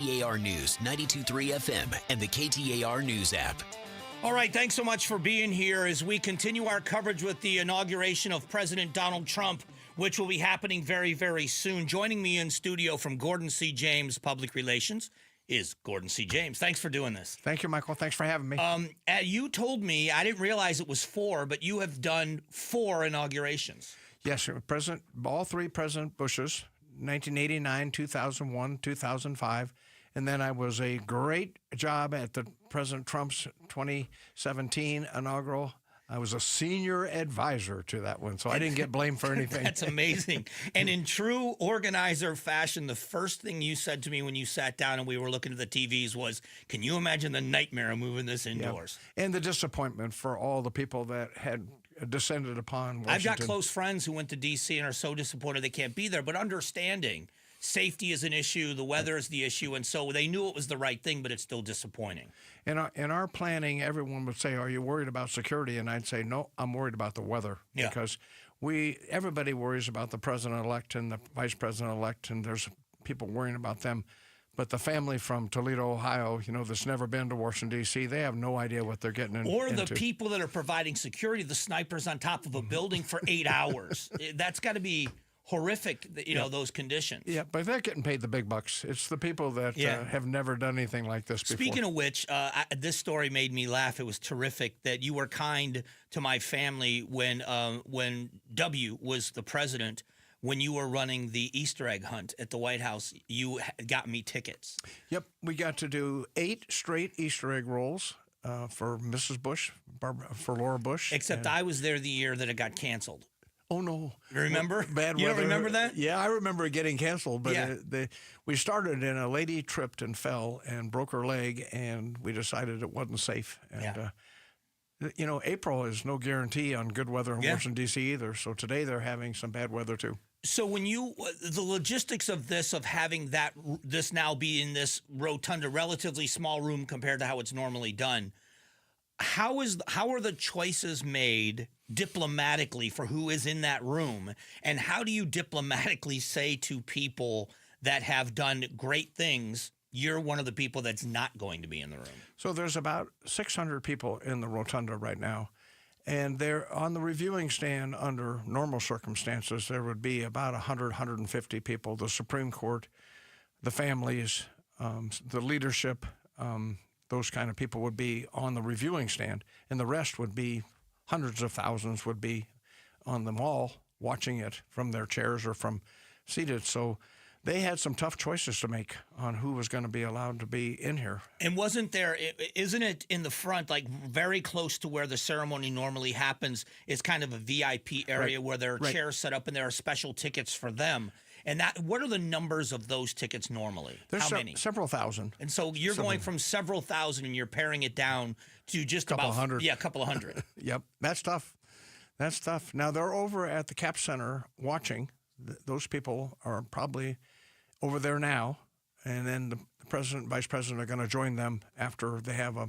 KTAR News 92.3 FM and the KTAR News app. All right, thanks so much for being here as we continue our coverage with the inauguration of President Donald Trump, which will be happening very, very soon. Joining me in studio from Gordon C. James Public Relations is Gordon C. James. Thanks for doing this. Thank you, Michael. Thanks for having me. You told me, I didn't realize it was 4, but you have done 4 inaugurations. Yes, all 3 President Bushes, 1989, 2001, 2005. And then I was a great job at the President Trump's 2017 inaugural. I was a senior advisor to that one, so I didn't get blamed for anything. That's amazing. And in true organizer fashion, the first thing you said to me when you sat down and we were looking at the TVs was, can you imagine the nightmare of moving this indoors? Yeah. And the disappointment for all the people that had descended upon Washington. I've got close friends who went to D.C. and are so disappointed they can't be there, but understanding safety is an issue, the weather is the issue, and so they knew it was the right thing, but it's still disappointing. In our planning, everyone would say, are you worried about security? And I'd say, no, I'm worried about the weather. Yeah. Because everybody worries about the president-elect and the vice president-elect, and there's people worrying about them. But the family from Toledo, Ohio, that's never been to Washington, D.C., they have no idea what they're getting into. Or the people that are providing security, the snipers on top of a building for 8 hours. That's got to be horrific, those conditions. Yeah, but they're getting paid the big bucks. It's the people that have never done anything like this before. Speaking of which, this story made me laugh. It was terrific that you were kind to my family when W was the president. When you were running the Easter egg hunt at the White House, you got me tickets. Yep, we got to do 8 straight Easter egg rolls for Mrs. Bush, for Laura Bush. Except I was there the year that it got canceled. Oh, no. Remember? Bad you weather. don't remember that? Yeah, I remember it getting canceled. But yeah. We started and a lady tripped and fell and broke her leg, and we decided it wasn't safe. And, April is no guarantee on good weather in Washington, D.C. either. So today they're having some bad weather, too. So when the logistics of having this now be in this rotunda, relatively small room compared to how it's normally done, how are the choices made diplomatically for who is in that room, and how do you diplomatically say to people that have done great things, you're one of the people that's not going to be in the room? So there's about 600 people in the rotunda right now, and they're on the reviewing stand. Under normal circumstances, there would be about 100, 150 people. The Supreme Court, the families, the leadership, those kind of people would be on the reviewing stand, and the rest would be hundreds of thousands would be on the mall watching it from their chairs or from seated. So they had some tough choices to make on who was going to be allowed to be in here. And isn't it in the front, like very close to where the ceremony normally happens, is kind of a VIP area where there are chairs set up and there are special tickets for them? And what are the numbers of those tickets normally? There's How many? Several thousand. And so you're going from several thousand and you're paring it down to just about 100. Yeah, a couple of hundred. Yep, that's tough. That's tough. Now they're over at the Cap Center watching. Those people are probably over there now, and then the president and vice president are going to join them after they have a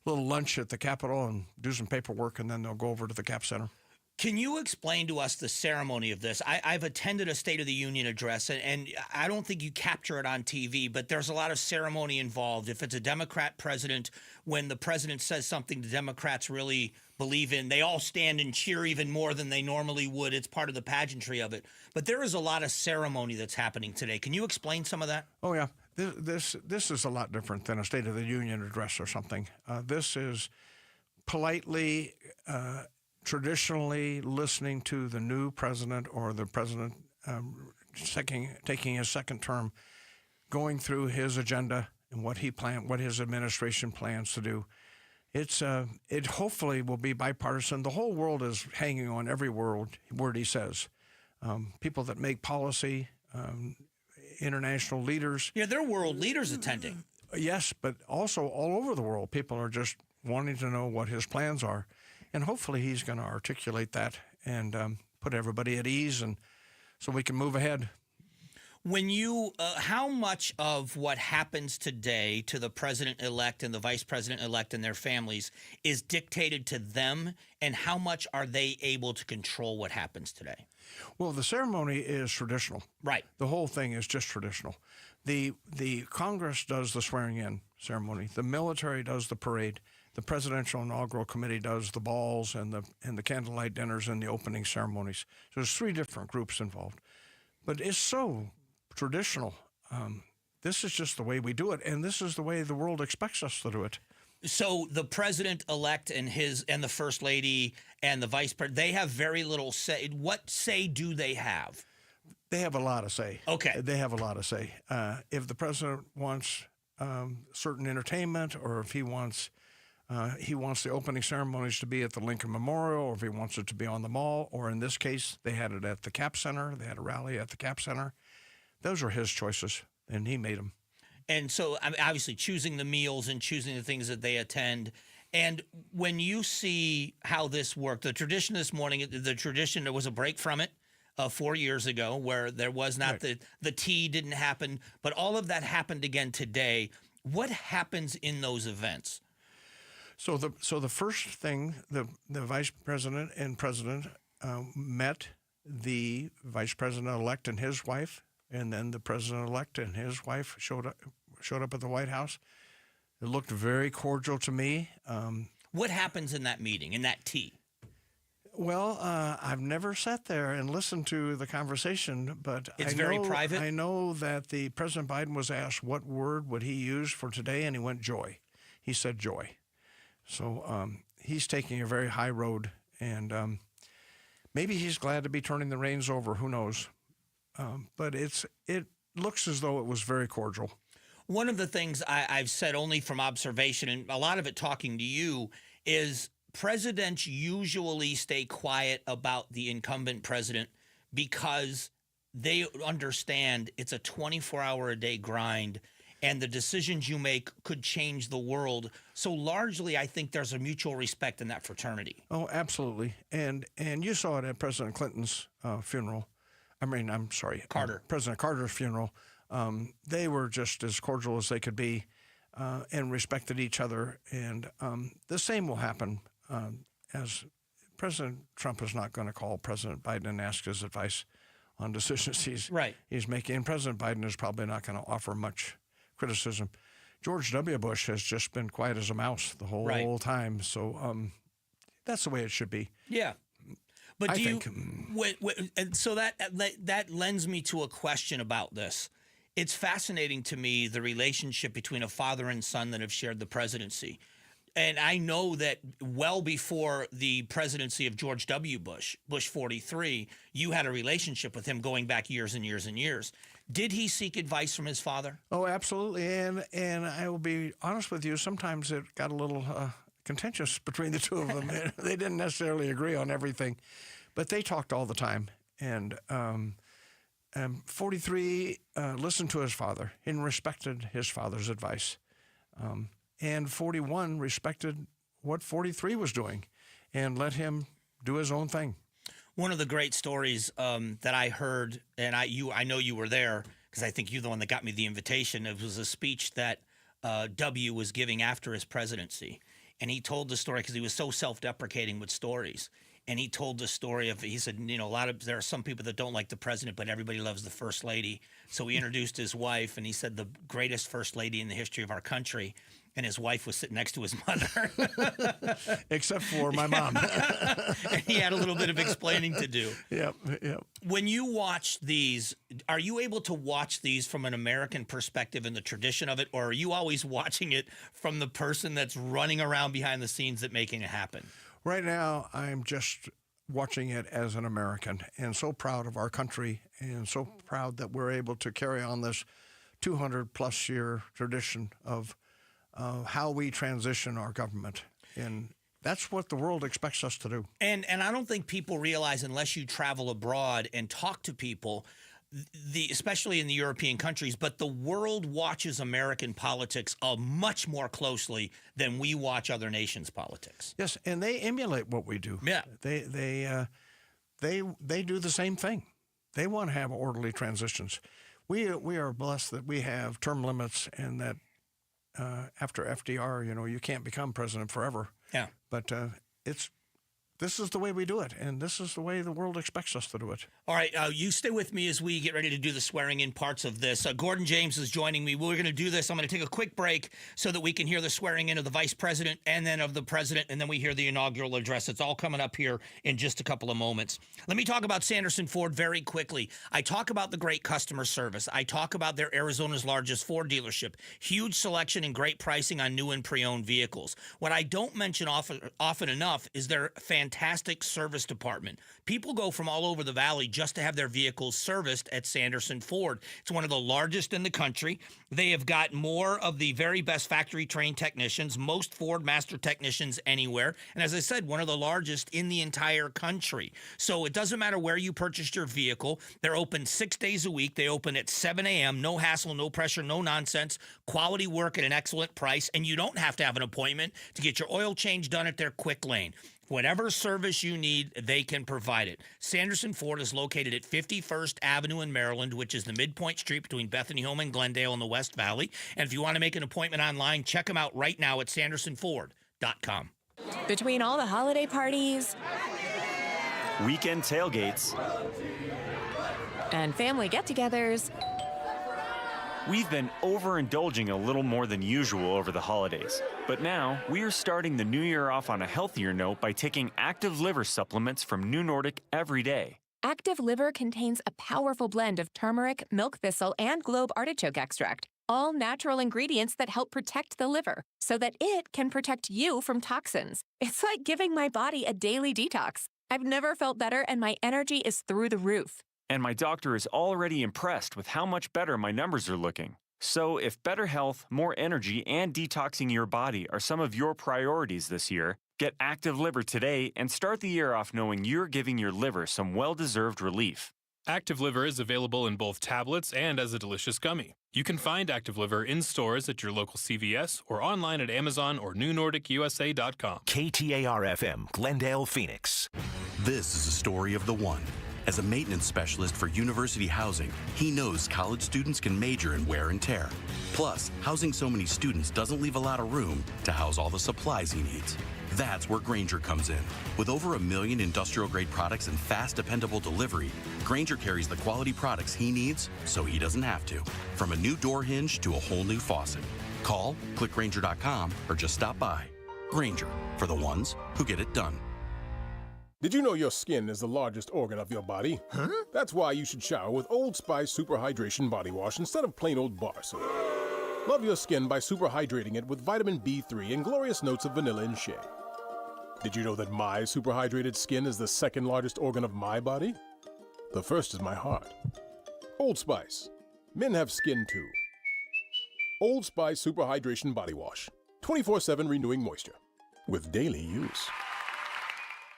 little lunch at the Capitol and do some paperwork, and then they'll go over to the Cap Center. Can you explain to us the ceremony of this? I've attended a State of the Union address, and I don't think you capture it on TV, but there's a lot of ceremony involved. If it's a Democrat president, when the president says something the Democrats really believe in, they all stand and cheer even more than they normally would. It's part of the pageantry of it. But there is a lot of ceremony that's happening today. Can you explain some of that? Oh, yeah. This is a lot different than a State of the Union address or something. This is politely traditionally listening to the new president or the president taking his second term, going through his agenda and what his administration plans to do. It hopefully will be bipartisan. The whole world is hanging on every word he says. People that make policy, international leaders. Yeah, there are world leaders attending. Yes, but also all over the world, people are just wanting to know what his plans are. And hopefully he's going to articulate that and put everybody at ease, and so we can move ahead. When how much of what happens today to the president-elect and the vice president-elect and their families is dictated to them, and how much are they able to control what happens today? Well, the ceremony is traditional. Right. The whole thing is just traditional. The Congress does the swearing-in ceremony. The military does the parade. The Presidential Inaugural Committee does the balls and the candlelight dinners and the opening ceremonies. So there's 3 different groups involved. But it's so traditional. This is just the way we do it, and this is the way the world expects us to do it. So the president-elect and the first lady and the vice president, they have very little say. What say do they have? They have a lot of say. Okay. They have a lot of say. If the president wants certain entertainment, or if he wants the opening ceremonies to be at the Lincoln Memorial, or if he wants it to be on the Mall, or in this case, they had it at the Cap Center. They had a rally at the Cap Center. Those are his choices, and he made them. And so, I mean, obviously, choosing the meals and choosing the things that they attend. And when you see how this worked, the tradition this morning, there was a break from it 4 years ago where there was not the tea didn't happen, but all of that happened again today. What happens in those events? So the first thing, the vice president and president met the vice president-elect and his wife, and then the president-elect and his wife showed up at the White House. It looked very cordial to me. What happens in that meeting, in that tea? Well, I've never sat there and listened to the conversation, but it's very private. I know that the President Biden was asked what word would he use for today, and he went joy. He said joy. So he's taking a very high road, and maybe he's glad to be turning the reins over. Who knows? But it looks as though it was very cordial. One of the things I've said only from observation, and a lot of it talking to you, is presidents usually stay quiet about the incumbent president because they understand it's a 24-hour-a-day grind, and the decisions you make could change the world. So largely, I think there's a mutual respect in that fraternity. Oh, absolutely. And you saw it at President Clinton's funeral. I'm sorry, Carter. President Carter's funeral. They were just as cordial as they could be and respected each other. And the same will happen as President Trump is not going to call President Biden and ask his advice on decisions he's making. And President Biden is probably not going to offer much criticism. George W. Bush has just been quiet as a mouse the whole time. So that's the way it should be. Yeah. But and so that lends me to a question about this. It's fascinating to me, the relationship between a father and son that have shared the presidency. And I know that well before the presidency of George W. Bush, Bush 43, you had a relationship with him going back years and years and years. Did he seek advice from his father? Oh, absolutely. And I will be honest with you, sometimes it got a little contentious between the two of them. They didn't necessarily agree on everything, but they talked all the time. And 43 listened to his father and respected his father's advice. And 41 respected what 43 was doing and let him do his own thing. One of the great stories that I heard, and I know you were there because I think you're the one that got me the invitation. It was a speech that W was giving after his presidency. And he told the story because he was so self-deprecating with stories. And he told the story of, he said, there are some people that don't like the president, but everybody loves the first lady. So he introduced his wife, and he said the greatest first lady in the history of our country. And his wife was sitting next to his mother. Except for my mom. And he had a little bit of explaining to do. Yep. When you watch these, are you able to watch these from an American perspective in the tradition of it, or are you always watching it from the person that's running around behind the scenes that making it happen? Right now, I'm just watching it as an American and so proud of our country and so proud that we're able to carry on this 200-plus year tradition of how we transition our government. And that's what the world expects us to do. And I don't think people realize, unless you travel abroad and talk to people, especially in the European countries, but the world watches American politics much more closely than we watch other nations' politics. Yes, and they emulate what we do. Yeah. They do the same thing. They want to have orderly transitions. We are blessed that we have term limits and that after FDR, you can't become president forever. Yeah. But it's this is the way we do it, and this is the way the world expects us to do it. All right, you stay with me as we get ready to do the swearing-in parts of this. Gordon James is joining me. We're going to do this. I'm going to take a quick break so that we can hear the swearing-in of the vice president and then of the president, and then we hear the inaugural address. It's all coming up here in just a couple of moments. Let me talk about Sanderson Ford very quickly. I talk about the great customer service. I talk about their Arizona's largest Ford dealership, huge selection and great pricing on new and pre-owned vehicles. What I don't mention often enough is their fantastic service department. People go from all over the valley just to have their vehicles serviced at Sanderson Ford. It's one of the largest in the country. They have got more of the very best factory-trained technicians, most Ford master technicians anywhere, and as I said, one of the largest in the entire country. So it doesn't matter where you purchased your vehicle. They're open 6 days a week. They open at 7 a.m., no hassle, no pressure, no nonsense, quality work at an excellent price, and you don't have to have an appointment to get your oil change done at their quick lane. Whatever service you need, they can provide it. Sanderson Ford is located at 51st Avenue in Maryland, which is the midpoint street between Bethany Home and Glendale in the West Valley. And if you want to make an appointment online, check them out right now at sandersonford.com. Between all the holiday parties, weekend tailgates, and family get-togethers, we've been overindulging a little more than usual over the holidays. But now, we are starting the new year off on a healthier note by taking Active Liver supplements from New Nordic every day. Active Liver contains a powerful blend of turmeric, milk thistle, and globe artichoke extract, all natural ingredients that help protect the liver so that it can protect you from toxins. It's like giving my body a daily detox. I've never felt better, and my energy is through the roof. And my doctor is already impressed with how much better my numbers are looking. So if better health, more energy, and detoxing your body are some of your priorities this year, get Active Liver today and start the year off knowing you're giving your liver some well-deserved relief. Active Liver is available in both tablets and as a delicious gummy. You can find Active Liver in stores at your local CVS or online at Amazon or newnordicusa.com. KTAR-FM, Glendale, Phoenix. This is a story of the one. As a maintenance specialist for university housing, he knows college students can major in wear and tear. Plus, housing so many students doesn't leave a lot of room to house all the supplies he needs. That's where Grainger comes in. With over 1 million industrial-grade products and fast, dependable delivery, Grainger carries the quality products he needs so he doesn't have to. From a new door hinge to a whole new faucet. Call, click Grainger.com, or just stop by. Grainger, for the ones who get it done. Did you know your skin is the largest organ of your body? Huh? That's why you should shower with Old Spice Super Hydration Body Wash instead of plain old bar soap. Love your skin by super hydrating it with vitamin B3 and glorious notes of vanilla and shea. Did you know that my super hydrated skin is the second largest organ of my body? The first is my heart. Old Spice. Men have skin too. Old Spice Super Hydration Body Wash. 24/7 renewing moisture. With daily use.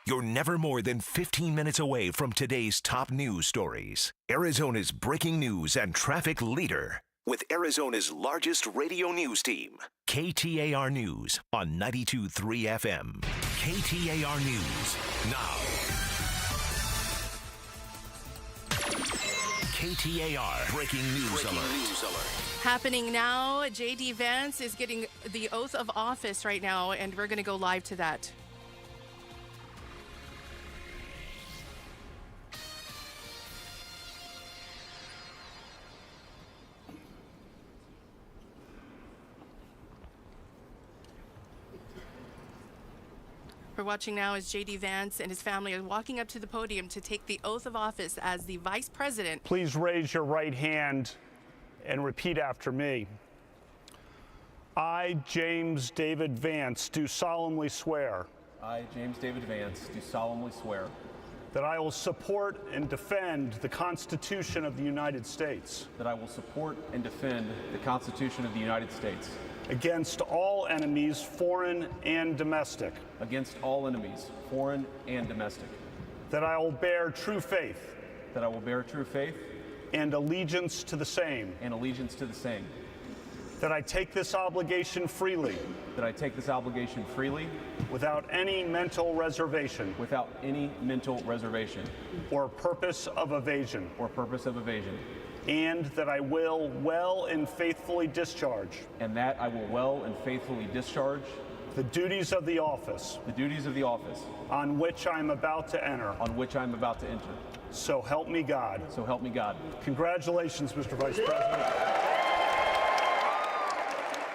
You're never more than 15 minutes away from today's top news stories. Arizona's breaking news and traffic leader with Arizona's largest radio news team. KTAR News on 92.3 FM. KTAR News now. KTAR breaking news alert. Happening now, JD Vance is getting the oath of office right now, and we're going to go live to that. We're watching now as JD Vance and his family are walking up to the podium to take the oath of office as the vice president. Please raise your right hand and repeat after me. I, James David Vance, do solemnly swear. I, James David Vance, do solemnly swear. That I will support and defend the Constitution of the United States. That I will support and defend the Constitution of the United States. Against all enemies, foreign and domestic. Against all enemies, foreign and domestic. That I will bear true faith. That I will bear true faith. And allegiance to the same. And allegiance to the same. That I take this obligation freely. That I take this obligation freely. Without any mental reservation. Without any mental reservation. Or purpose of evasion. Or purpose of evasion. And that I will well and faithfully discharge. And that I will well and faithfully discharge. the duties of the office the duties of the office on which I am about to enter. on which I am about to enter. So help me God. So help me God. Congratulations, Mr. Vice President.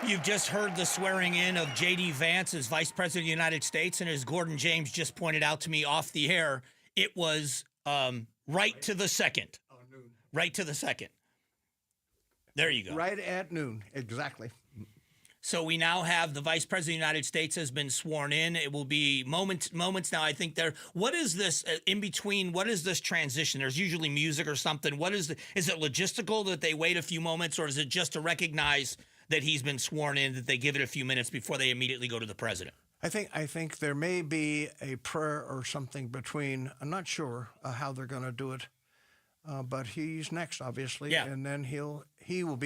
You've just heard the swearing in of JD Vance as Vice President of the United States, and as Gordon James just pointed out to me off the air, it was right to the second. Right to the second. There you go. Right at noon, exactly. So we now have the Vice President of the United States has been sworn in. It will be moments now. I think there. What is this in between? What is this transition? There's usually music or something. What is is it logistical that they wait a few moments, or is it just to recognize that he's been sworn in, that they give it a few minutes before they immediately go to the president? I think there may be a prayer or something between. I'm not sure how they're going to do it, but he's next, obviously, and then he will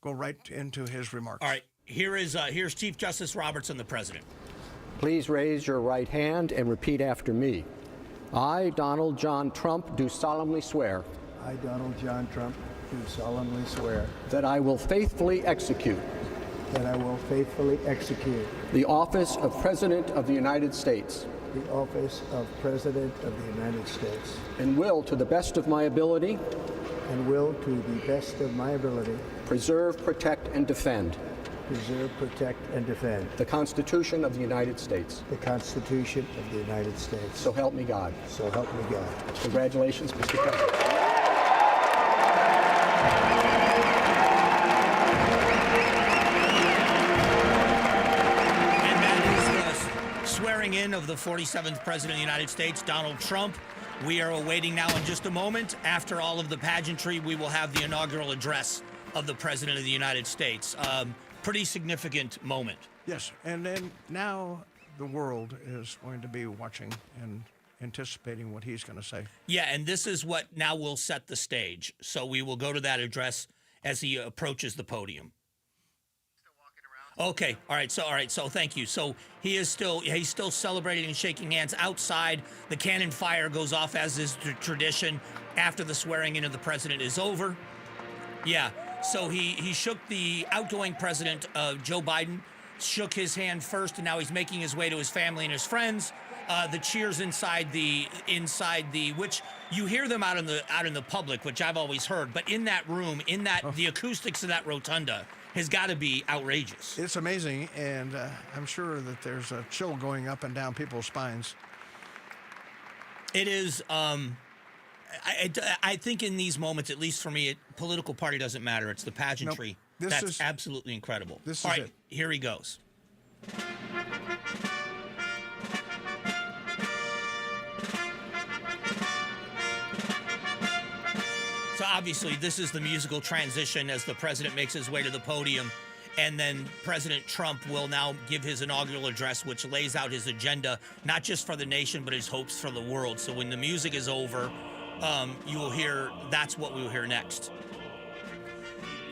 go right into his remarks. All right, here's Chief Justice Roberts and the president. Please raise your right hand and repeat after me. I, Donald John Trump, do solemnly swear. I, Donald John Trump, do solemnly swear. That I will faithfully execute. That I will faithfully execute. The office of President of the United States. The office of President of the United States. And will, to the best of my ability. And will, to the best of my ability. Preserve, protect, and defend. Preserve, protect, and defend. The Constitution of the United States. The Constitution of the United States. So help me God. So help me God. Congratulations, Mr. President. And that is the swearing in of the 47th President of the United States, Donald Trump. We are awaiting now in just a moment. After all of the pageantry, we will have the inaugural address of the President of the United States. Pretty significant moment. Yes, and then now the world is going to be watching and anticipating what he's going to say. Yeah, and this is what now will set the stage. So we will go to that address as he approaches the podium. Okay. All right. So thank you. So he's still celebrating and shaking hands outside. The cannon fire goes off as is the tradition after the swearing in of the president is over. Yeah. So he shook the outgoing president, Joe Biden, shook his hand first, and now he's making his way to his family and his friends. The cheers inside the which you hear them out in the public, which I've always heard, but in that room, the acoustics of that rotunda has got to be outrageous. It's amazing, and I'm sure that there's a chill going up and down people's spines. It is. I think in these moments, at least for me, political party doesn't matter. It's the pageantry. Nope. That's absolutely incredible. This All is right, it. Here he goes. So obviously, this is the musical transition as the president makes his way to the podium. And then President Trump will now give his inaugural address, which lays out his agenda, not just for the nation, but his hopes for the world. So when the music is over, you will hear, that's what we will hear next.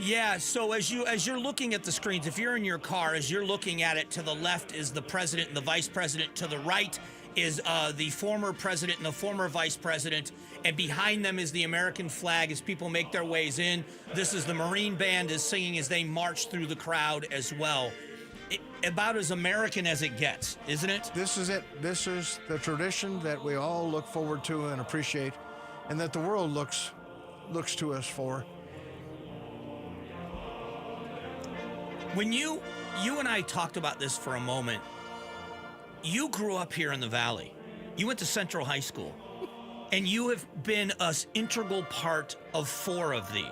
Yeah, so as you're looking at the screens, if you're in your car, as you're looking at it, to the left is the president and the vice president. To the right is the former president and the former vice president. And behind them is the American flag as people make their ways in. This is the Marine Band is singing as they march through the crowd as well. About as American as it gets, isn't it? This is it. This is the tradition that we all look forward to and appreciate, and that the world looks to us for. When you and I talked about this for a moment, you grew up here in the Valley. You went to Central High School, and you have been an integral part of 4 of these.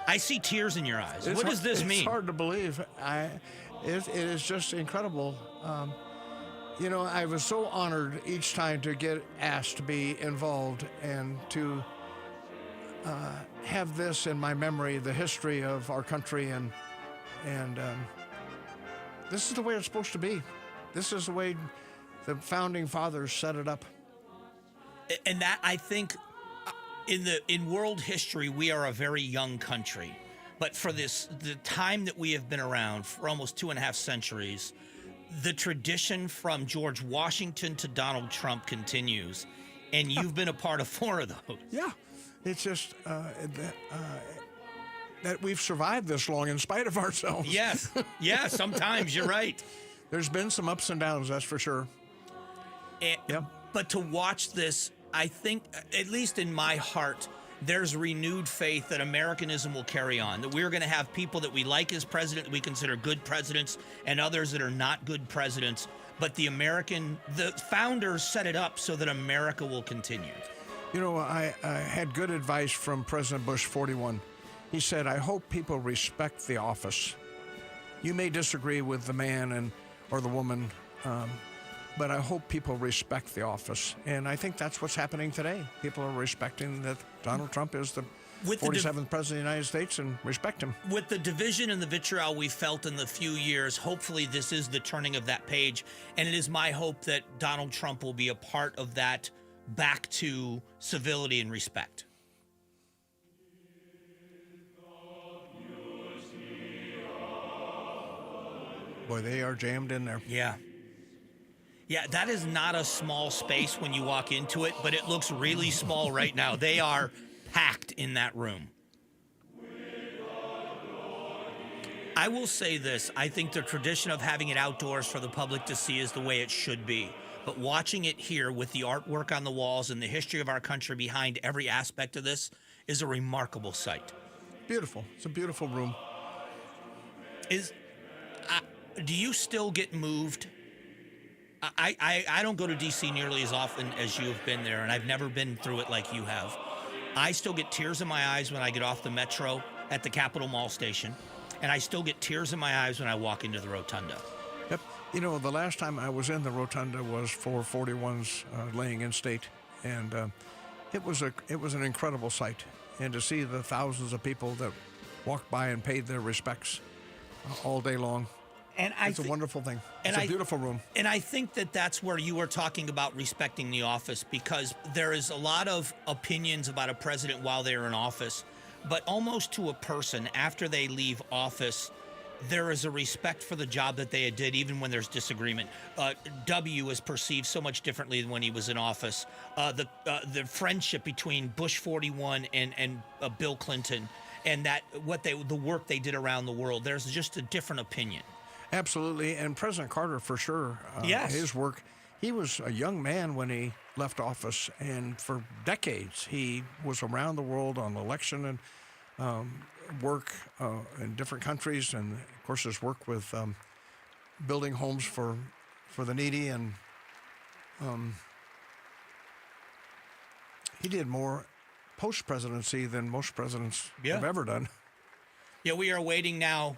I see tears in your eyes. What does this mean? It's hard to believe. It is just incredible. I was so honored each time to get asked to be involved and to have this in my memory, the history of our country, and this is the way it's supposed to be. This is the way the founding fathers set it up. And that, I think, in world history, we are a very young country. But for the time that we have been around, for almost 2.5 centuries, the tradition from George Washington to Donald Trump continues. And you've been a part of 4 of those. Yeah. It's just that we've survived this long in spite of ourselves. Yes. Yeah, sometimes you're right. There's been some ups and downs, that's for sure. Yep. But to watch this, I think, at least in my heart, there's renewed faith that Americanism will carry on, that we're going to have people that we like as president, that we consider good presidents, and others that are not good presidents. But the founders set it up so that America will continue. You know, I had good advice from President Bush 41. He said, I hope people respect the office. You may disagree with the man or the woman, but I hope people respect the office. And I think that's what's happening today. People are respecting that Donald Trump is the 47th president of the United States and respect him. With the division and the vitriol we felt in the few years, hopefully this is the turning of that page. And it is my hope that Donald Trump will be a part of that back to civility and respect. Boy, they are jammed in there. Yeah. Yeah, that is not a small space when you walk into it, but it looks really small right now. They are packed in that room. I will say this. I think the tradition of having it outdoors for the public to see is the way it should be. But watching it here with the artwork on the walls and the history of our country behind every aspect of this is a remarkable sight. Beautiful. It's a beautiful room. Do you still get moved? I don't go to D.C. nearly as often as you have been there, and I've never been through it like you have. I still get tears in my eyes when I get off the metro at the Capitol Mall station, and I still get tears in my eyes when I walk into the rotunda. Yep. You know, the last time I was in the rotunda was for 41's laying in state, and it was an incredible sight. And to see the thousands of people that walked by and paid their respects all day long. And it's a wonderful thing. It's a beautiful room. And I think that that's where you were talking about respecting the office, because there is a lot of opinions about a president while they're in office, but almost to a person after they leave office, there is a respect for the job that they did, even when there's disagreement. W is perceived so much differently than when he was in office. The friendship between Bush 41 and Bill Clinton, and the work they did around the world, there's just a different opinion. Absolutely, and President Carter, for sure, yes. His work, he was a young man when he left office, and for decades he was around the world on election and work in different countries, and of course his work with building homes for the needy, and he did more post-presidency than most presidents have ever done. Yeah, we are waiting now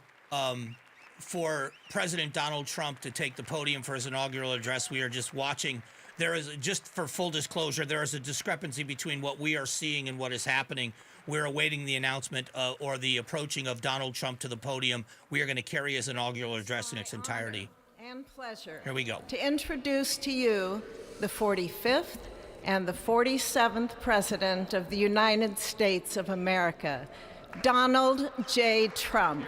for President Donald Trump to take the podium for his inaugural address. We are just watching. There is, just for full disclosure, there is a discrepancy between what we are seeing and what is happening. We're awaiting the announcement or the approaching of Donald Trump to the podium. We are going to carry his inaugural address in its entirety. And pleasure. Here we go. To introduce to you the 45th and the 47th President of the United States of America, Donald J. Trump.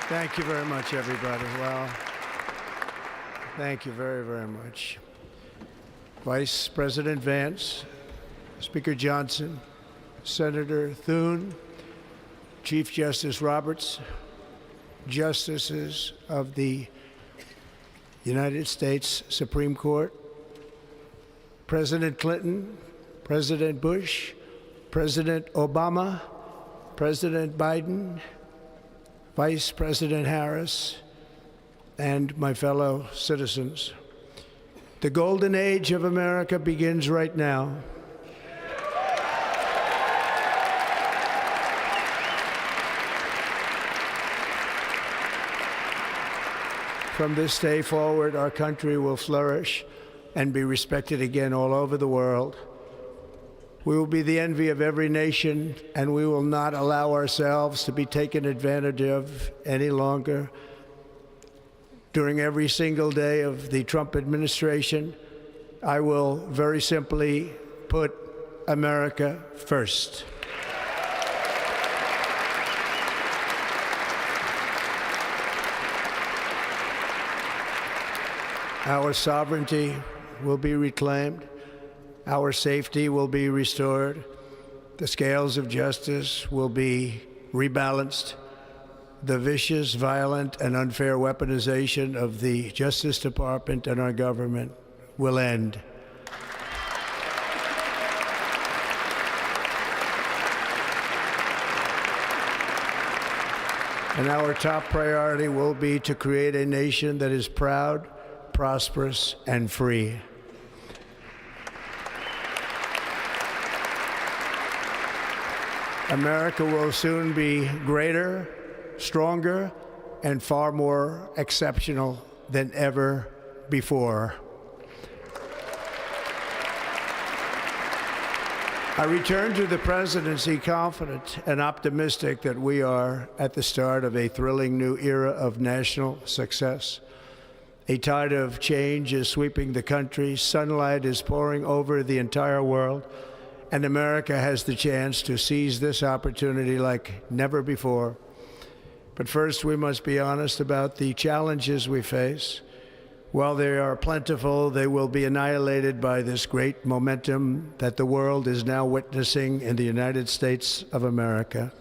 Thank you very much, everybody. Well, thank you very, very much. Vice President Vance, Speaker Johnson, Senator Thune, Chief Justice Roberts, Justices of the United States Supreme Court, President Clinton, President Bush, President Obama, President Biden, Vice President Harris, and my fellow citizens. The golden age of America begins right now. From this day forward, our country will flourish and be respected again all over the world. We will be the envy of every nation, and we will not allow ourselves to be taken advantage of any longer. During every single day of the Trump administration, I will very simply put America first. Our sovereignty will be reclaimed. Our safety will be restored. The scales of justice will be rebalanced. The vicious, violent, and unfair weaponization of the Justice Department and our government will end. And our top priority will be to create a nation that is proud, prosperous, and free. America will soon be greater, stronger, and far more exceptional than ever before. I return to the presidency confident and optimistic that we are at the start of a thrilling new era of national success. A tide of change is sweeping the country, sunlight is pouring over the entire world, and America has the chance to seize this opportunity like never before. But first, we must be honest about the challenges we face. While they are plentiful, they will be annihilated by this great momentum that the world is now witnessing in the United States of America.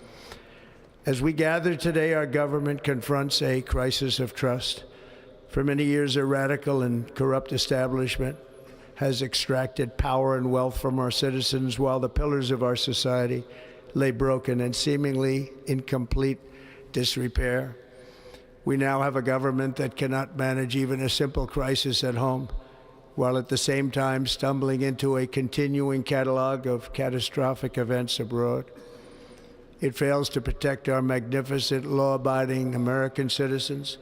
As we gather today, our government confronts a crisis of trust. For many years, a radical and corrupt establishment has extracted power and wealth from our citizens while the pillars of our society lay broken and seemingly in complete disrepair. We now have a government that cannot manage even a simple crisis at home, while at the same time stumbling into a continuing catalog of catastrophic events abroad. It fails to protect our magnificent, law-abiding American citizens,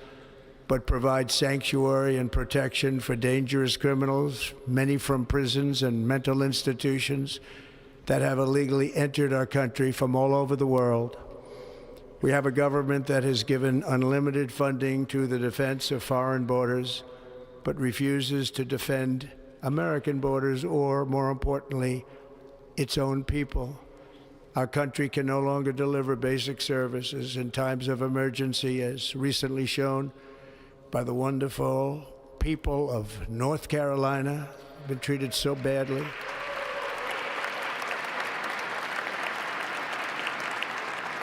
but provides sanctuary and protection for dangerous criminals, many from prisons and mental institutions that have illegally entered our country from all over the world. We have a government that has given unlimited funding to the defense of foreign borders, but refuses to defend American borders or, more importantly, its own people. Our country can no longer deliver basic services in times of emergency, as recently shown by the wonderful people of North Carolina, been treated so badly.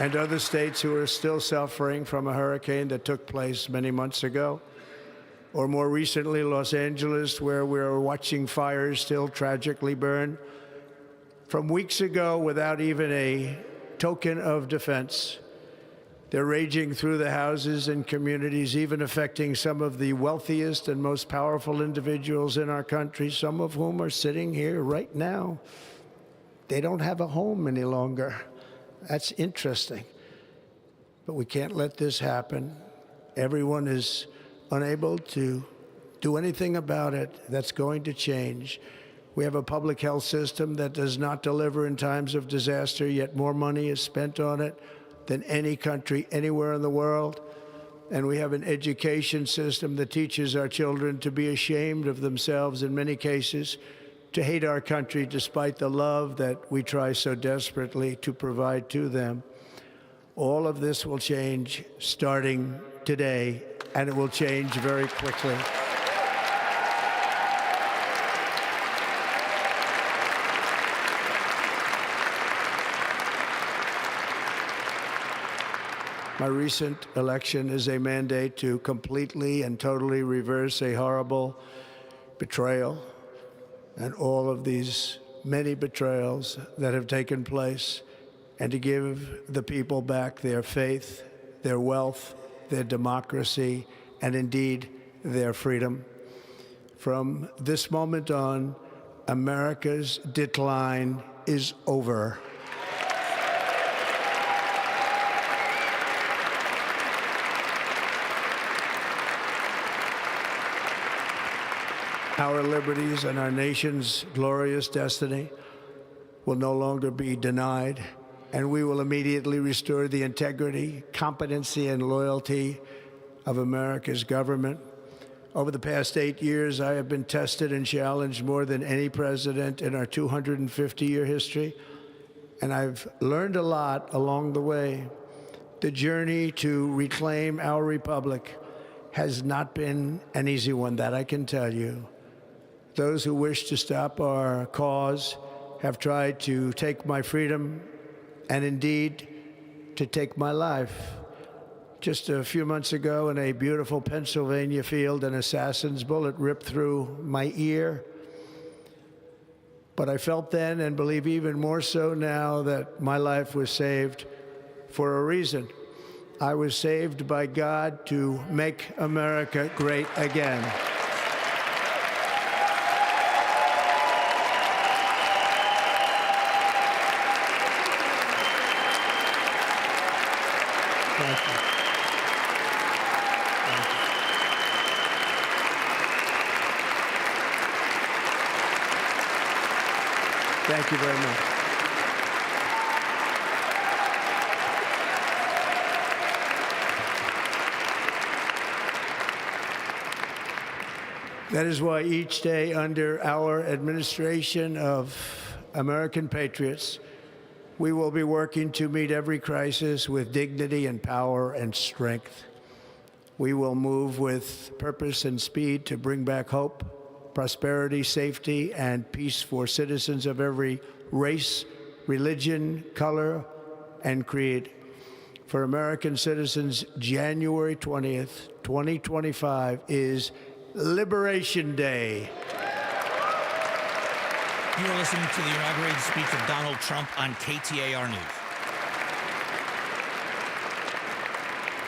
And other states who are still suffering from a hurricane that took place many months ago. Or more recently, Los Angeles, where we're watching fires still tragically burn from weeks ago without even a token of defense. They're raging through the houses and communities, even affecting some of the wealthiest and most powerful individuals in our country, some of whom are sitting here right now. They don't have a home any longer. That's interesting. But we can't let this happen. Everyone is unable to do anything about it. That's going to change. We have a public health system that does not deliver in times of disaster, yet more money is spent on it than any country anywhere in the world. And we have an education system that teaches our children to be ashamed of themselves in many cases, to hate our country despite the love that we try so desperately to provide to them. All of this will change starting today, and it will change very quickly. My recent election is a mandate to completely and totally reverse a horrible betrayal and all of these many betrayals that have taken place, and to give the people back their faith, their wealth, their democracy, and indeed their freedom. From this moment on, America's decline is over. Our liberties and our nation's glorious destiny will no longer be denied, and we will immediately restore the integrity, competency, and loyalty of America's government. Over the past 8 years, I have been tested and challenged more than any president in our 250-year history, and I've learned a lot along the way. The journey to reclaim our republic has not been an easy one, that I can tell you. Those who wish to stop our cause have tried to take my freedom and indeed to take my life. Just a few months ago in a beautiful Pennsylvania field, an assassin's bullet ripped through my ear. But I felt then, and believe even more so now, that my life was saved for a reason. I was saved by God to make America great again. Thank you. Thank you very much. That is why each day under our administration of American patriots, we will be working to meet every crisis with dignity and power and strength. We will move with purpose and speed to bring back hope, prosperity, safety, and peace for citizens of every race, religion, color, and creed. For American citizens, January 20th, 2025 is Liberation Day. You are listening to the inaugurated speech of Donald Trump on KTAR News.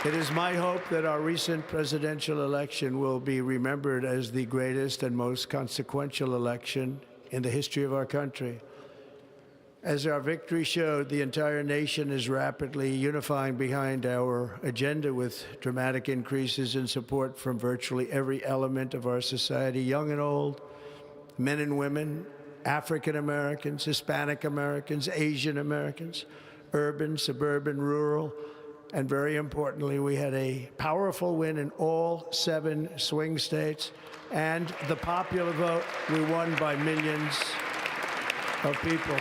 It is my hope that our recent presidential election will be remembered as the greatest and most consequential election in the history of our country. As our victory showed, the entire nation is rapidly unifying behind our agenda with dramatic increases in support from virtually every element of our society, young and old, men and women, African Americans, Hispanic Americans, Asian Americans, urban, suburban, rural. And very importantly, we had a powerful win in all 7 swing states. And the popular vote, we won by millions of people.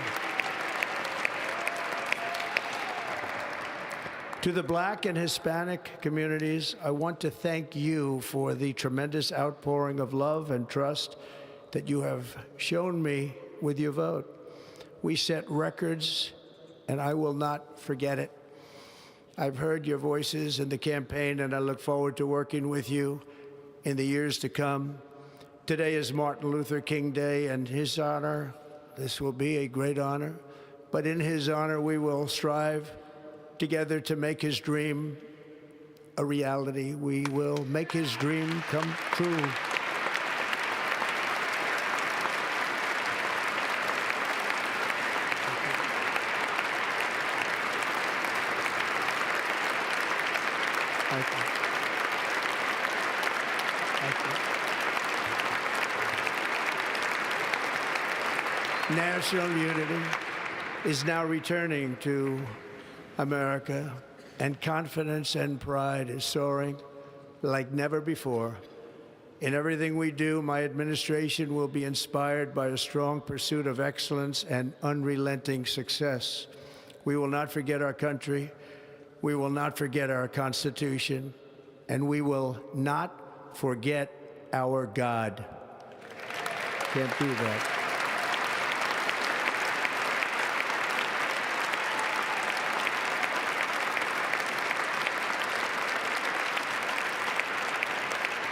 To the Black and Hispanic communities, I want to thank you for the tremendous outpouring of love and trust that you have shown me with your vote. We set records, and I will not forget it. I've heard your voices in the campaign, and I look forward to working with you in the years to come. Today is Martin Luther King Day, and his honor, this will be a great honor, but in his honor, we will strive together to make his dream a reality. We will make his dream come true. Thank you. Thank you. National unity is now returning to America, and confidence and pride is soaring like never before. In everything we do, my administration will be inspired by a strong pursuit of excellence and unrelenting success. We will not forget our country. We will not forget our Constitution, and we will not forget our God. Can't do that.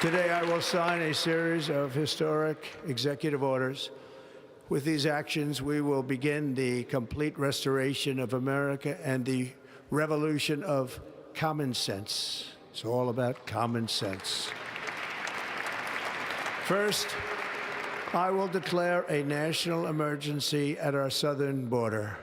Today, I will sign a series of historic executive orders. With these actions, we will begin the complete restoration of America and the revolution of common sense. It's all about common sense. First, I will declare a national emergency at our southern border.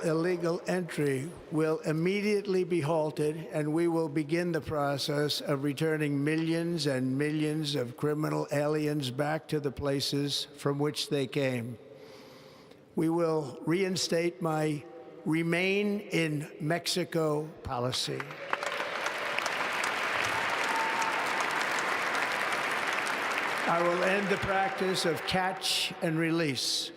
illegal entry will immediately be halted, and we will begin the process of returning millions and millions of criminal aliens back to the places from which they came. We will reinstate my Remain in Mexico policy. I will end the practice of catch and release.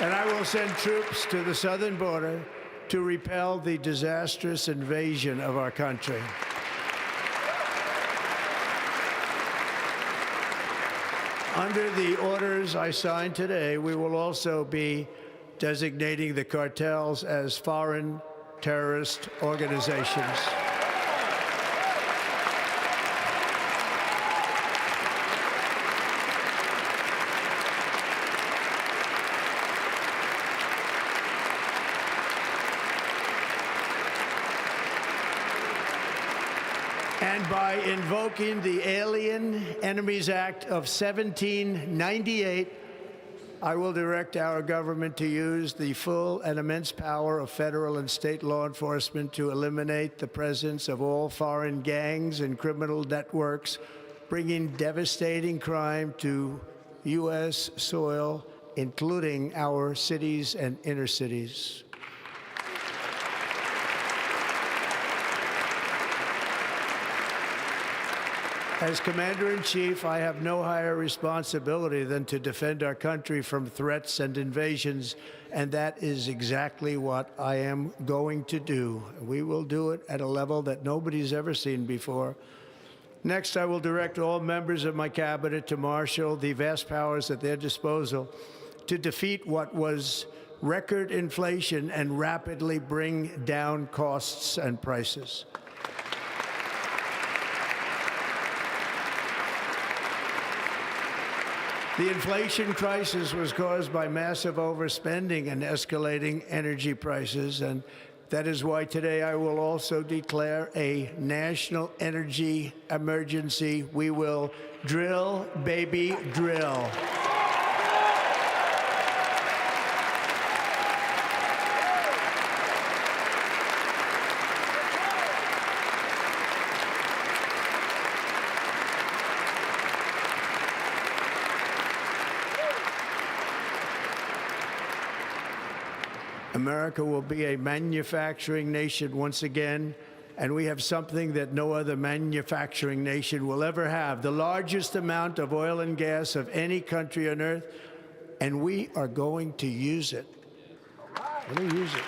And I will send troops to the southern border to repel the disastrous invasion of our country. Under the orders I signed today, we will also be designating the cartels as foreign terrorist organizations. And by invoking the Alien Enemies Act of 1798, I will direct our government to use the full and immense power of federal and state law enforcement to eliminate the presence of all foreign gangs and criminal networks, bringing devastating crime to U.S. soil, including our cities and inner cities. As Commander-in-Chief, I have no higher responsibility than to defend our country from threats and invasions, and that is exactly what I am going to do. We will do it at a level that nobody's ever seen before. Next, I will direct all members of my cabinet to marshal the vast powers at their disposal to defeat what was record inflation and rapidly bring down costs and prices. The inflation crisis was caused by massive overspending and escalating energy prices, and that is why today I will also declare a national energy emergency. We will drill, baby, drill. America will be a manufacturing nation once again, and we have something that no other manufacturing nation will ever have, the largest amount of oil and gas of any country on earth, and we are going to use it. We're going to use it.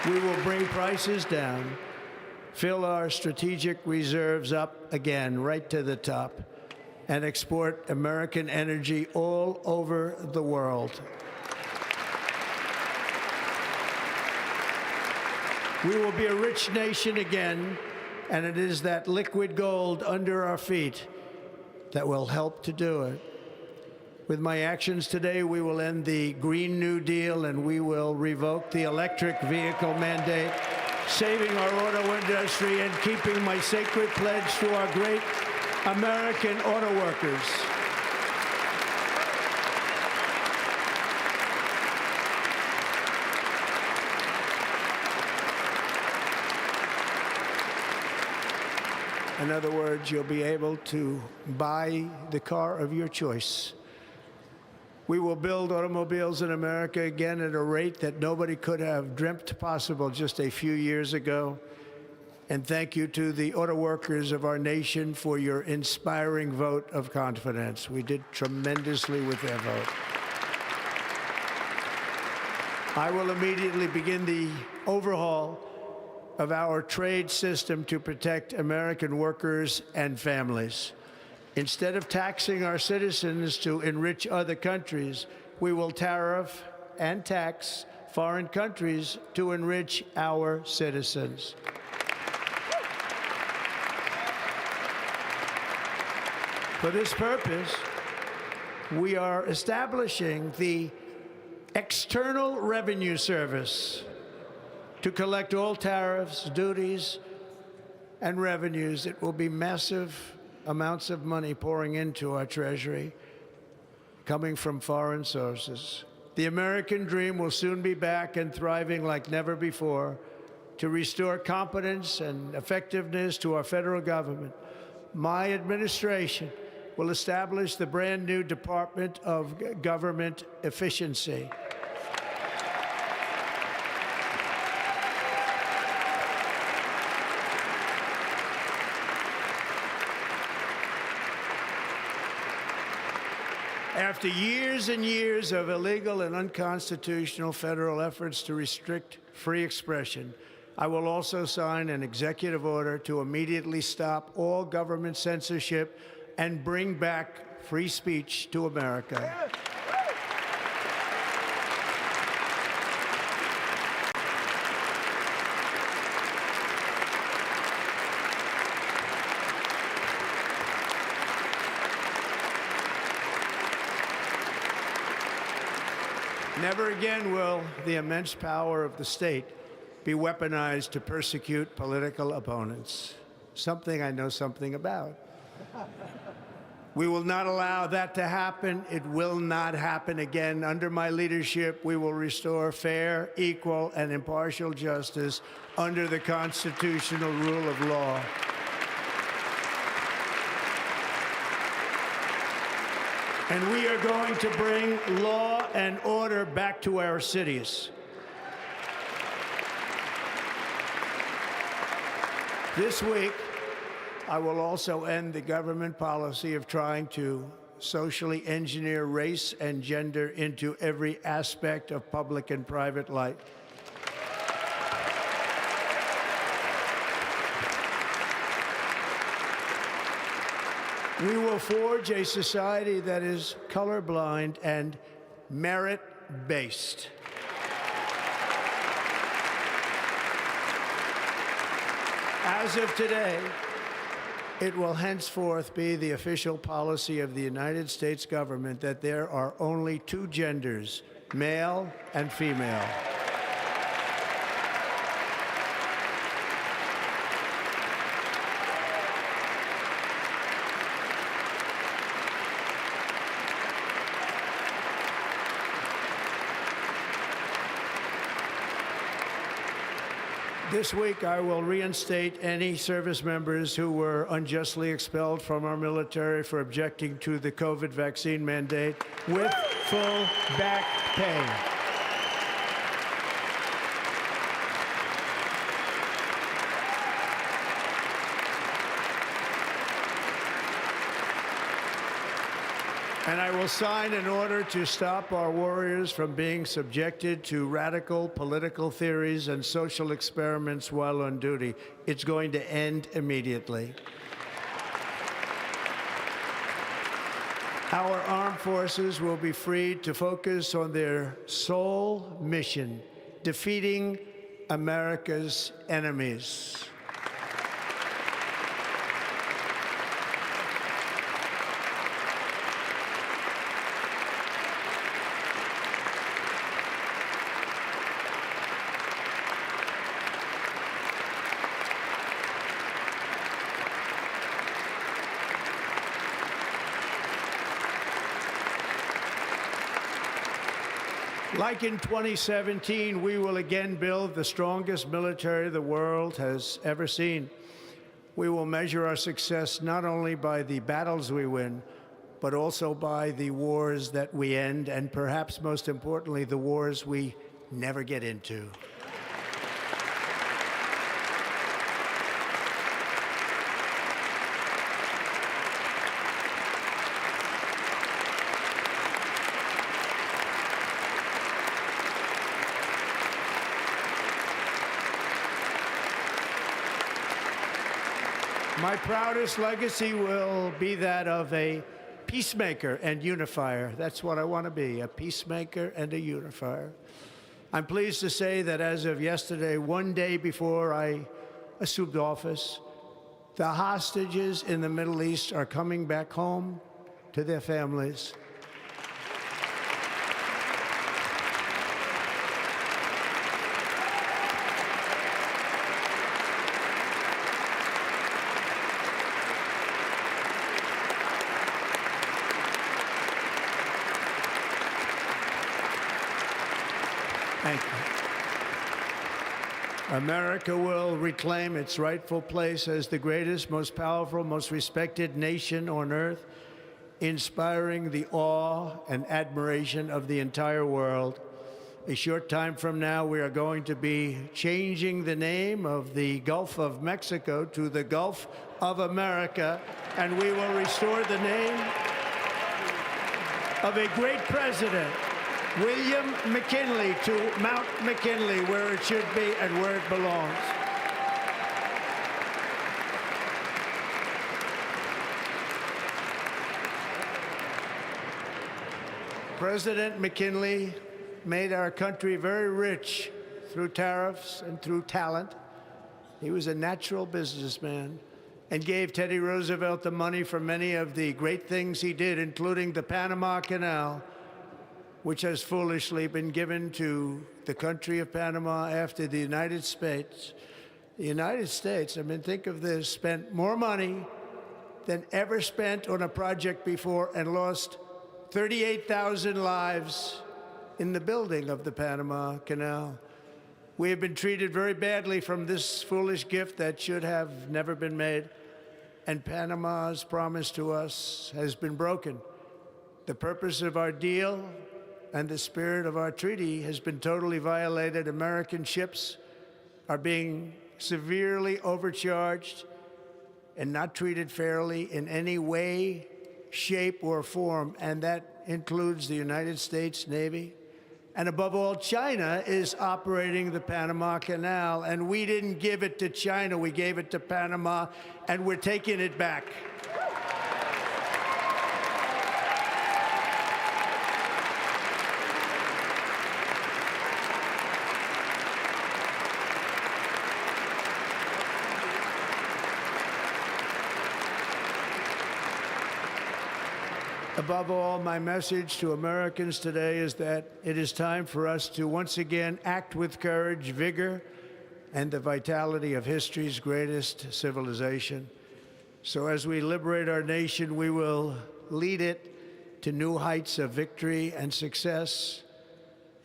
We will bring prices down, fill our strategic reserves up again, right to the top, and export American energy all over the world. We will be a rich nation again, and it is that liquid gold under our feet that will help to do it. With my actions today, we will end the Green New Deal, and we will revoke the electric vehicle mandate, saving our auto industry and keeping my sacred pledge to our great American auto workers. In other words, you'll be able to buy the car of your choice. We will build automobiles in America again at a rate that nobody could have dreamt possible just a few years ago. And thank you to the auto workers of our nation for your inspiring vote of confidence. We did tremendously with their vote. I will immediately begin the overhaul of our trade system to protect American workers and families. Instead of taxing our citizens to enrich other countries, we will tariff and tax foreign countries to enrich our citizens. For this purpose, we are establishing the External Revenue Service to collect all tariffs, duties, and revenues. It will be massive amounts of money pouring into our Treasury. coming from foreign sources. The American dream will soon be back and thriving like never before. To restore competence and effectiveness to our federal government, my administration will establish the brand new Department of Government Efficiency. After years and years of illegal and unconstitutional federal efforts to restrict free expression, I will also sign an executive order to immediately stop all government censorship and bring back free speech to America. Never again will the immense power of the state be weaponized to persecute political opponents, something I know something about. We will not allow that to happen. It will not happen again. Under my leadership, we will restore fair, equal, and impartial justice under the constitutional rule of law. And we are going to bring law and order back to our cities. This week, I will also end the government policy of trying to socially engineer race and gender into every aspect of public and private life. We will forge a society that is colorblind and merit-based. As of today, it will henceforth be the official policy of the United States government that there are only two genders, male and female. This week, I will reinstate any service members who were unjustly expelled from our military for objecting to the COVID vaccine mandate with full back pay. And I will sign an order to stop our warriors from being subjected to radical political theories and social experiments while on duty. It's going to end immediately. Our armed forces will be freed to focus on their sole mission, defeating America's enemies. Like in 2017, we will again build the strongest military the world has ever seen. We will measure our success not only by the battles we win, but also by the wars that we end, and perhaps most importantly, the wars we never get into. My proudest legacy will be that of a peacemaker and unifier. That's what I want to be, a peacemaker and a unifier. I'm pleased to say that as of yesterday, one day before I assumed office, the hostages in the Middle East are coming back home to their families. Thank you. America will reclaim its rightful place as the greatest, most powerful, most respected nation on earth, inspiring the awe and admiration of the entire world. A short time from now, we are going to be changing the name of the Gulf of Mexico to the Gulf of America, and we will restore the name of a great president, William McKinley, to Mount McKinley, where it should be and where it belongs. President McKinley made our country very rich through tariffs and through talent. He was a natural businessman and gave Teddy Roosevelt the money for many of the great things he did, including the Panama Canal, which has foolishly been given to the country of Panama after the United States. The United States, I mean, think of this, spent more money than ever spent on a project before and lost 38,000 lives in the building of the Panama Canal. We have been treated very badly from this foolish gift that should have never been made, and Panama's promise to us has been broken. The purpose of our deal and the spirit of our treaty has been totally violated. American ships are being severely overcharged and not treated fairly in any way, shape, or form, and that includes the United States Navy. And above all, China is operating the Panama Canal, and we didn't give it to China, we gave it to Panama, and we're taking it back. Above all, my message to Americans today is that it is time for us to once again act with courage, vigor, and the vitality of history's greatest civilization. So as we liberate our nation, we will lead it to new heights of victory and success.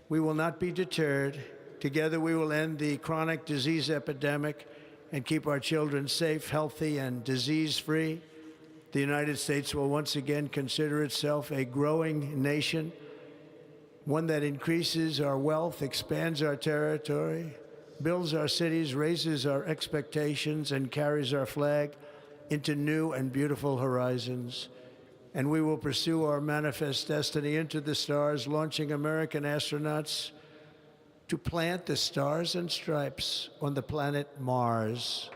We will not be deterred. Together we will end the chronic disease epidemic and keep our children safe, healthy, and disease-free. The United States will once again consider itself a growing nation, one that increases our wealth, expands our territory, builds our cities, raises our expectations, and carries our flag into new and beautiful horizons. And we will pursue our manifest destiny into the stars, launching American astronauts to plant the stars and stripes on the planet Mars.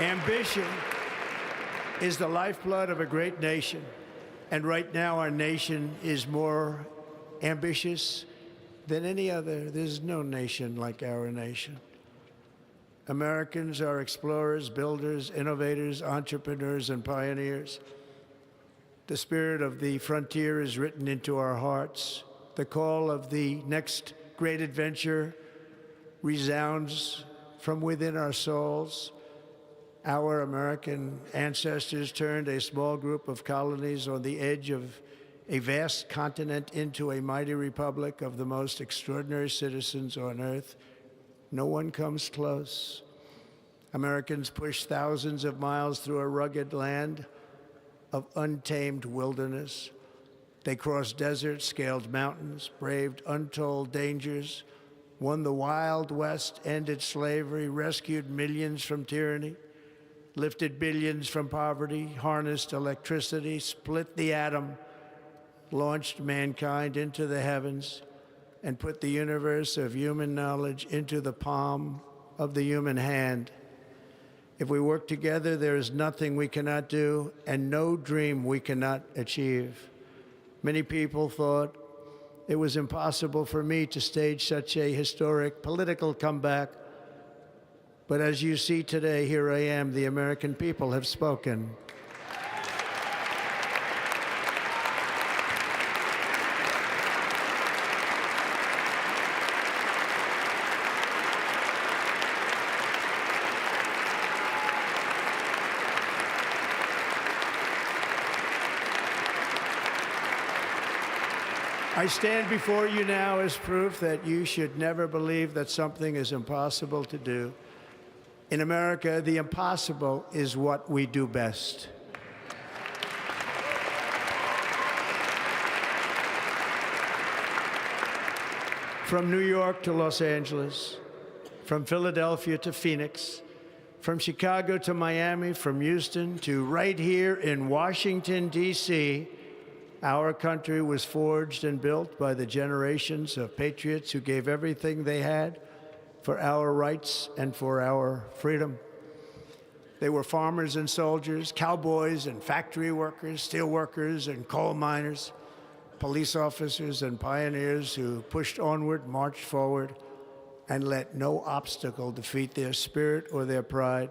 Ambition is the lifeblood of a great nation, and right now our nation is more ambitious than any other. There's no nation like our nation. Americans are explorers, builders, innovators, entrepreneurs, and pioneers. The spirit of the frontier is written into our hearts. The call of the next great adventure resounds from within our souls. Our American ancestors turned a small group of colonies on the edge of a vast continent into a mighty republic of the most extraordinary citizens on earth. No one comes close. Americans pushed thousands of miles through a rugged land of untamed wilderness. They crossed deserts, scaled mountains, braved untold dangers, won the Wild West, ended slavery, rescued millions from tyranny, lifted billions from poverty, harnessed electricity, split the atom, launched mankind into the heavens, and put the universe of human knowledge into the palm of the human hand. If we work together, there is nothing we cannot do and no dream we cannot achieve. Many people thought it was impossible for me to stage such a historic political comeback. But as you see today, here I am. The American people have spoken. I stand before you now as proof that you should never believe that something is impossible to do. In America, the impossible is what we do best. From New York to Los Angeles, from Philadelphia to Phoenix, from Chicago to Miami, from Houston to right here in Washington, D.C., our country was forged and built by the generations of patriots who gave everything they had for our rights and for our freedom. They were farmers and soldiers, cowboys and factory workers, steel workers and coal miners, police officers and pioneers who pushed onward, marched forward, and let no obstacle defeat their spirit or their pride.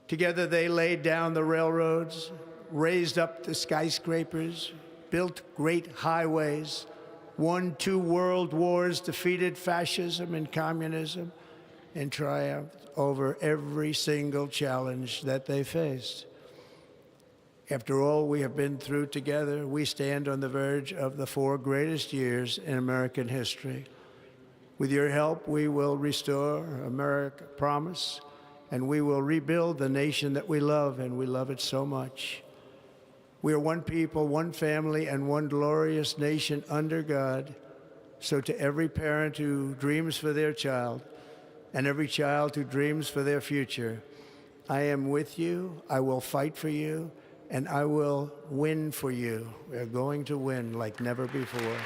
Together they laid down the railroads, raised up the skyscrapers, built great highways, won 2 world wars, defeated fascism and communism, and triumphed over every single challenge that they faced. After all we have been through together, we stand on the verge of the 4 greatest years in American history. With your help, we will restore America, promise, and we will rebuild the nation that we love, and we love it so much. We are one people, one family, and one glorious nation under God. So to every parent who dreams for their child, and every child who dreams for their future, I am with you, I will fight for you, and I will win for you. We're going to win like never before.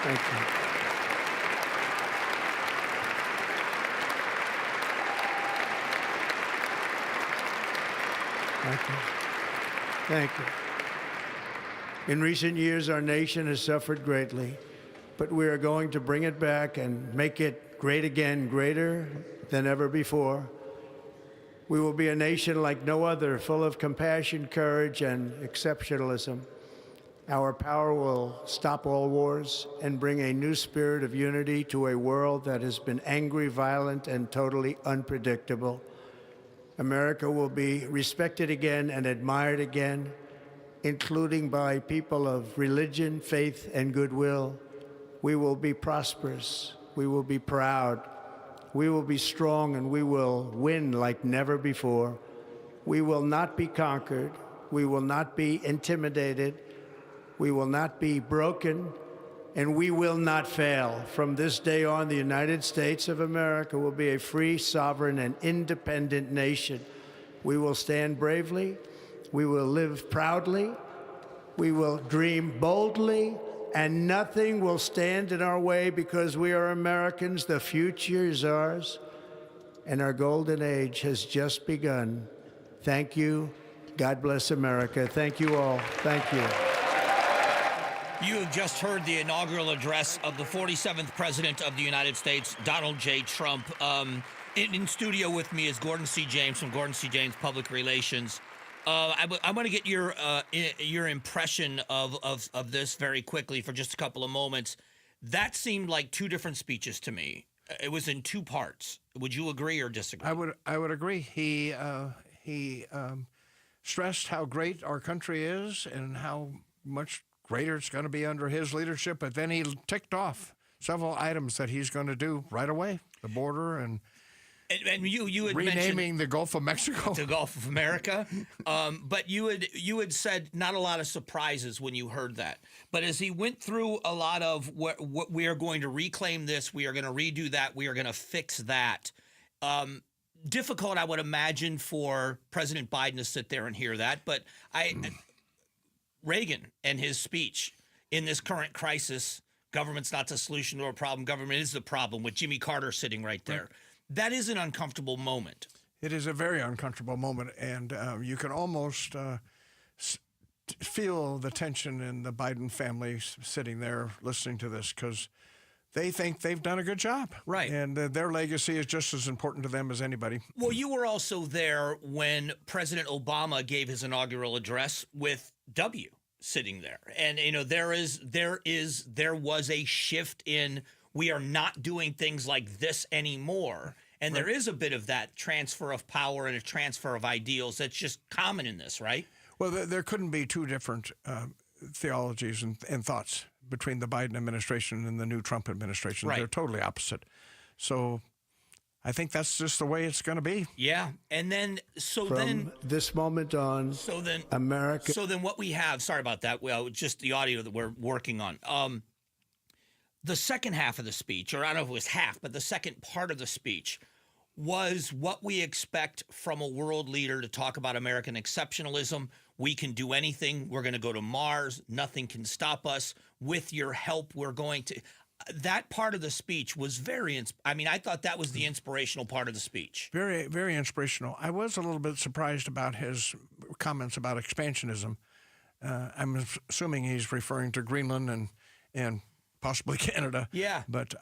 Thank you. Thank you. Thank you. In recent years, our nation has suffered greatly, but we are going to bring it back and make it great again, greater than ever before. We will be a nation like no other, full of compassion, courage, and exceptionalism. Our power will stop all wars and bring a new spirit of unity to a world that has been angry, violent, and totally unpredictable. America will be respected again and admired again, including by people of religion, faith, and goodwill. We will be prosperous. We will be proud. We will be strong, and we will win like never before. We will not be conquered. We will not be intimidated. We will not be broken, and we will not fail. From this day on, the United States of America will be a free, sovereign, and independent nation. We will stand bravely. We will live proudly. We will dream boldly, and nothing will stand in our way because we are Americans. The future is ours, and our golden age has just begun. Thank you. God bless America. Thank you all. Thank you. You have just heard the inaugural address of the 47th President of the United States, Donald J. Trump. In studio with me is Gordon C. James from Gordon C. James Public Relations. I want to get your impression of this very quickly for just a couple of moments. That seemed like 2 different speeches to me. It was in 2 parts. Would you agree or disagree? I would agree. He stressed how great our country is and how much greater it's going to be under his leadership, but then he ticked off several items that he's going to do right away: the border and you had renaming the Gulf of Mexico, the Gulf of America. But you had said not a lot of surprises when you heard that. But as he went through a lot of what we are going to reclaim this, we are going to redo that, we are going to fix that. Difficult, I would imagine, for President Biden to sit there and hear that. But Reagan and his speech in this current crisis, government's not the solution to a problem, government is the problem, with Jimmy Carter sitting right there. Right. That is an uncomfortable moment. It is a very uncomfortable moment, and you can almost feel the tension in the Biden family sitting there listening to this, because they think they've done a good job. Right. And their legacy is just as important to them as anybody. Well, you were also there when President Obama gave his inaugural address with W sitting there. And, you know, there was a shift in, we are not doing things like this anymore. And there is a bit of that transfer of power and a transfer of ideals that's just common in this, right? Well, there couldn't be two different theologies and thoughts between the Biden administration and the new Trump administration. Right. They're totally opposite. So I think that's just the way it's going to be. Yeah. And then, From this moment on, America. So then what we have, sorry about that, well, just the audio that we're working on. The second half of the speech, or I don't know if it was half, but the second part of the speech was what we expect from a world leader to talk about American exceptionalism. We can do anything. We're going to go to Mars. Nothing can stop us. With your help, we're going to. That part of the speech was I thought that was the inspirational part of the speech. Very, very inspirational. I was a little bit surprised about his comments about expansionism. I'm assuming he's referring to Greenland and possibly Canada. Yeah. But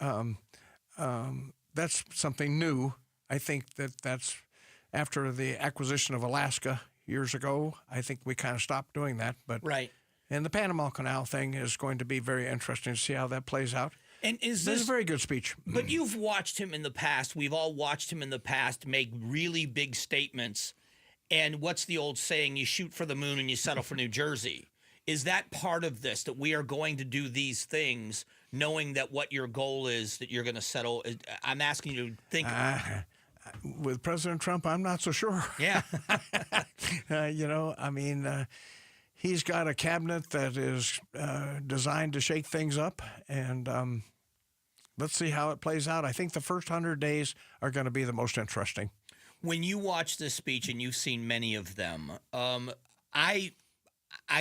that's something new. I think that's after the acquisition of Alaska years ago. I think we kind of stopped doing that. But right. And the Panama Canal thing is going to be very interesting to see how that plays out. And this is a very good speech. But you've watched him in the past. We've all watched him in the past make really big statements. And what's the old saying? You shoot for the moon and you settle for New Jersey. Is that part of this, that we are going to do these things knowing that what your goal is, that you're going to settle? I'm asking you to think. With President Trump, I'm not so sure. Yeah. He's got a cabinet that is designed to shake things up, and let's see how it plays out. I think the first 100 days are going to be the most interesting. When you watch this speech, and you've seen many of them, I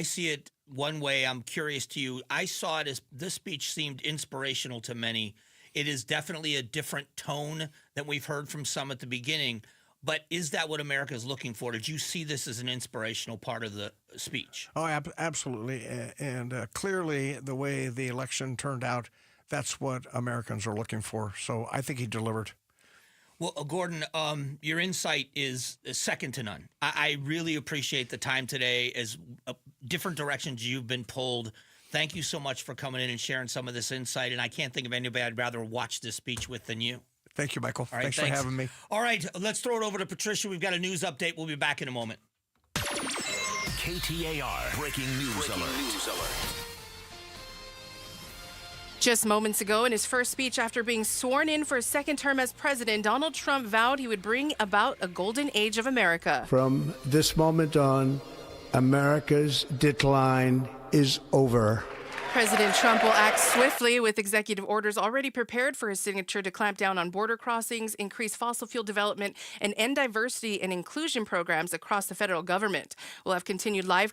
see it one way. I'm curious to you. I saw it as this speech seemed inspirational to many. It is definitely a different tone than we've heard from some at the beginning. But is that what America is looking for? Did you see this as an inspirational part of the speech? Oh, absolutely. And clearly, the way the election turned out, that's what Americans are looking for. So I think he delivered. Well, Gordon, your insight is second to none. I really appreciate the time today, as different directions you've been pulled. Thank you so much for coming in and sharing some of this insight. And I can't think of anybody I'd rather watch this speech with than you. Thank you, Michael. All right, thanks for having me. All right, let's throw it over to Patricia. We've got a news update. We'll be back in a moment. KTAR Breaking News Alert. Just moments ago, in his first speech after being sworn in for a second term as president, Donald Trump vowed he would bring about a golden age of America. From this moment on, America's decline is over. President Trump will act swiftly with executive orders already prepared for his signature to clamp down on border crossings, increase fossil fuel development, and end diversity and inclusion programs across the federal government. We'll have continued live